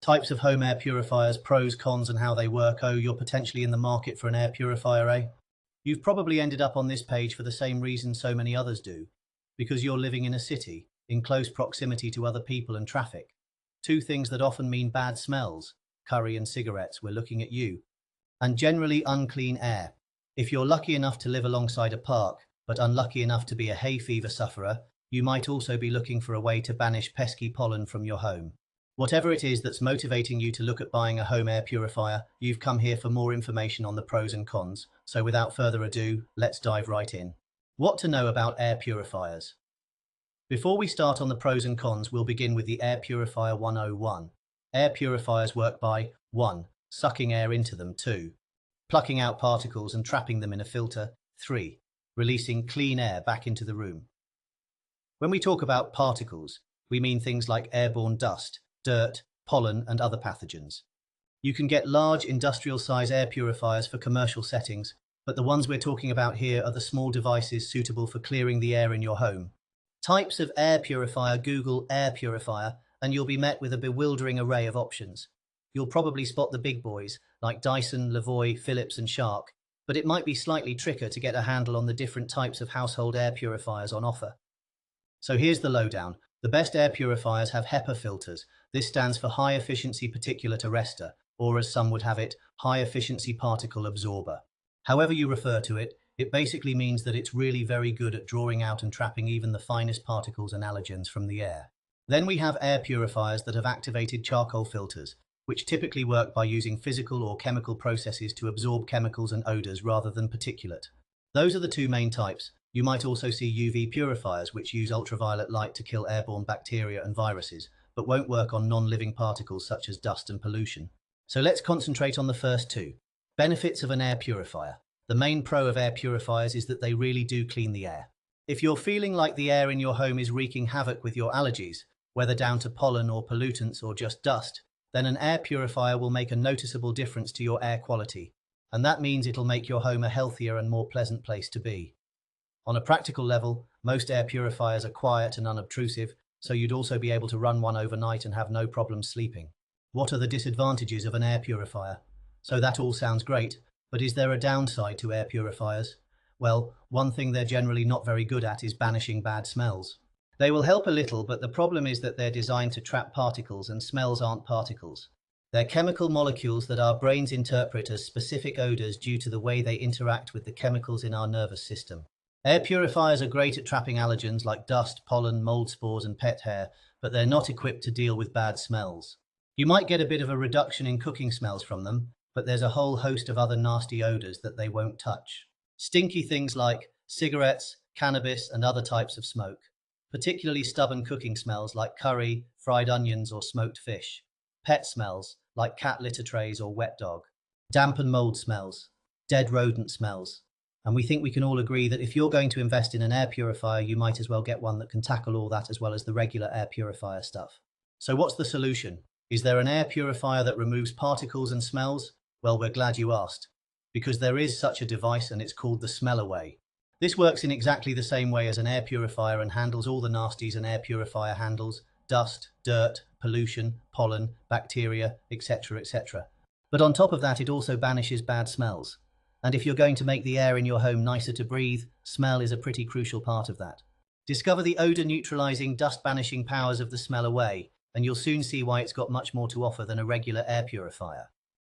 Types of home air purifiers, pros, cons, and how they work. Oh, you're potentially in the market for an air purifier, eh? You've probably ended up on this page for the same reason so many others do, because you're living in a city, in close proximity to other people and traffic. Two things that often mean bad smells, curry and cigarettes, we're looking at you, and generally unclean air. If you're lucky enough to live alongside a park, but unlucky enough to be a hay fever sufferer, you might also be looking for a way to banish pesky pollen from your home. Whatever it is that's motivating you to look at buying a home air purifier, you've come here for more information on the pros and cons. So without further ado, let's dive right in. What to know about air purifiers? Before we start on the pros and cons, we'll begin with the Air Purifier 101. Air purifiers work by 1. Sucking air into them. 2. Plucking out particles and trapping them in a filter. 3. Releasing clean air back into the room. When we talk about particles, we mean things like airborne dust, dirt, pollen, and other pathogens. You can get large industrial-size air purifiers for commercial settings, but the ones we're talking about here are the small devices suitable for clearing the air in your home. Types of air purifier. Google air purifier, and you'll be met with a bewildering array of options. You'll probably spot the big boys, like Dyson, Lavoie, Philips, and Shark, but it might be slightly trickier to get a handle on the different types of household air purifiers on offer. So here's the lowdown. The best air purifiers have HEPA filters. This stands for High Efficiency Particulate Arrestor, or as some would have it, High Efficiency Particle Absorber. However you refer to it, it basically means that it's really very good at drawing out and trapping even the finest particles and allergens from the air. Then we have air purifiers that have activated charcoal filters, which typically work by using physical or chemical processes to absorb chemicals and odors rather than particulate. Those are the two main types. You might also see UV purifiers, which use ultraviolet light to kill airborne bacteria and viruses, but won't work on non-living particles such as dust and pollution. So let's concentrate on the first two. Benefits of an air purifier. The main pro of air purifiers is that they really do clean the air. If you're feeling like the air in your home is wreaking havoc with your allergies, whether down to pollen or pollutants or just dust, then an air purifier will make a noticeable difference to your air quality. And that means it'll make your home a healthier and more pleasant place to be. On a practical level, most air purifiers are quiet and unobtrusive, so you'd also be able to run one overnight and have no problem sleeping. What are the disadvantages of an air purifier? So that all sounds great, but is there a downside to air purifiers? Well, one thing they're generally not very good at is banishing bad smells. They will help a little, but the problem is that they're designed to trap particles, and smells aren't particles. They're chemical molecules that our brains interpret as specific odors due to the way they interact with the chemicals in our nervous system. Air purifiers are great at trapping allergens like dust, pollen, mold spores, and pet hair, but they're not equipped to deal with bad smells. You might get a bit of a reduction in cooking smells from them, but there's a whole host of other nasty odors that they won't touch. Stinky things like cigarettes, cannabis, and other types of smoke. Particularly stubborn cooking smells like curry, fried onions, or smoked fish. Pet smells like cat litter trays or wet dog. Damp and mold smells. Dead rodent smells. And we think we can all agree that if you're going to invest in an air purifier, you might as well get one that can tackle all that as well as the regular air purifier stuff. So what's the solution? Is there an air purifier that removes particles and smells? Well, we're glad you asked, because there is such a device, and it's called the Smell Away. This works in exactly the same way as an air purifier and handles all the nasties an air purifier handles: dust, dirt, pollution, pollen, bacteria, etc., etc. But on top of that, it also banishes bad smells. And if you're going to make the air in your home nicer to breathe, smell is a pretty crucial part of that. Discover the odor-neutralizing, dust-banishing powers of the Smell Away, and you'll soon see why it's got much more to offer than a regular air purifier.